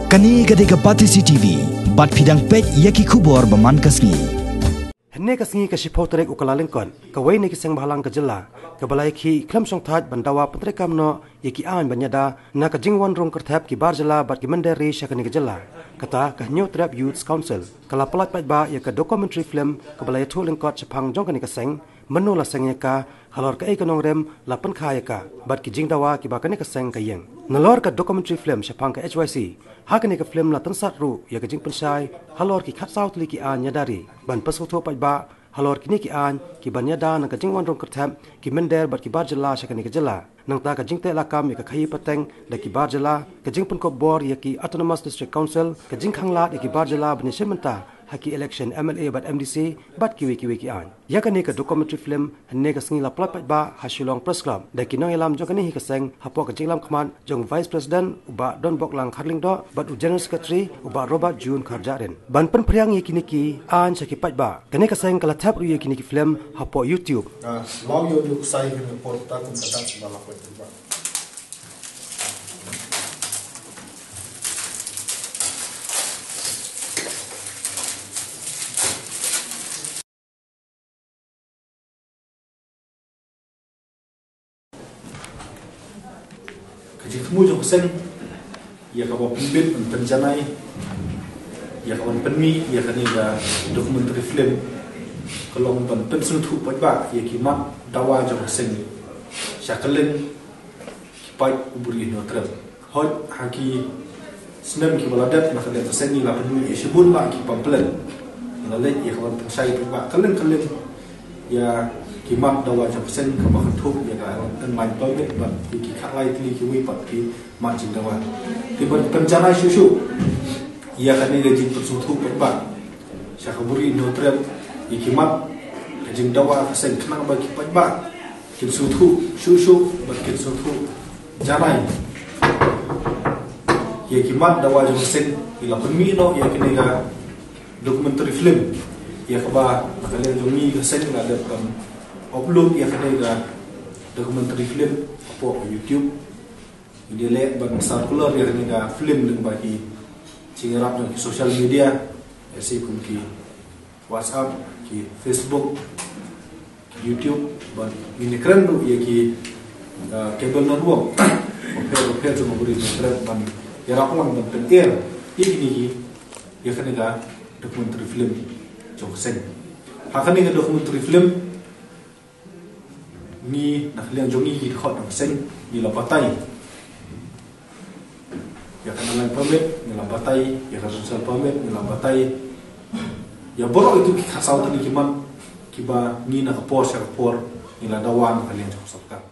Kani gadega Batisi TV, bat pidang pet yaki kubor baman kasngi. Henne kasngi ka shipotrek ukalalengkon, kawai ne kiseng bahalang ka jela, ka balai ki klam song that bandawa pentrekam no yaki an banyada na ka jingwan rong kertap ki bar jela bat ki menderi syakani ka jela. Kata ka Pynsgnewthuh Youth Council, kala pelat Paidbah ya ka documentary film ka balai thu lengkot chapang jong kani kaseng, menu la seng ya ka halor ka ekonong rem la pen kha ya ka bat ki jingdawa ki ba kani kaseng ka yeng. Nalor ka documentary film chapang ka HYC, hakani ka film la tansat ru ya ka jing pensai halor ki khat saut li ki an nyadari ban pasutho Paidbah halor kini ki an ki banyada na ka jingwan rong kertap ki mender bat ki bar jela syakani ka jela nang ta ka jingte lakam ya ka khayi pateng da ki bar jela ka jing pen ko bor ya ki autonomous district council ka jing khangla ya ki bar jela bani sementa haki election MLA bat MDC bat ki an ya kani ka documentary film henne ka sngi la plat Paidbah hasilong press club da ki nong elam jong kani hi ka seng hapo ka jinglam khman jong vice president uba don bok lang kharling do bat u general secretary uba Robert June kharjaren ban pen phriang ye kini ki an saki Paidbah kani ka seng kala thap ru ye kini ki film hapo YouTube law yo du sai ni report ta kun kata bala Paidbah Kaji kamu jauh sen, ya kawan pimpin penjanai, ya kawan penmi, ya kan ada dokumenter film. Kalau Pynsgnewthuh Paidbah, ya kimat dawa jauh sen, syakalen kipai uburi notram. Hot haki senam kibaladat, maka dia tersen ni lah penmi, ya sebut lah kipam pelan. Lalu ya kawan pensai Paidbah, kalen ya kimat dawa jauh sen kawan tuh ya kan main toilet, but ki kalai tili kiwi pat ki macam dawa. Tiba penjana susu, ia kan ni gajin Pynsgnewthuh Paidbah. Syakaburi notram, ikimat gajin dawa sen kenang bagi Paidbah. Pynsgnewthuh susu, bagi Pynsgnewthuh janai. Ia kimat dawa jauh sen, ila pemino ia kini ga documentary film. Ia kaba kalian jumi sen ga ada upload ia kini ga documentary film apa YouTube. Dia lihat bang circular dia ni ga film dengan bagi cingarap dengan social media, asyik pun ki WhatsApp, ki Facebook, ki YouTube, bang ini keren tu ia ki kabel network, oper semua beri keren bang. Ya rapuan bang pentir, ini ki ia kena ga documentary film jauh sen. Hakan ni ga documentary film ni nak lihat jongi ki hot nak sen di lapatai. Ya kan online permit, nilambatai, ya kan social permit, nilambatai. Ya borok itu kasau tadi kiman kiba ni nak kapor, niladawan kalian cukup sabkan.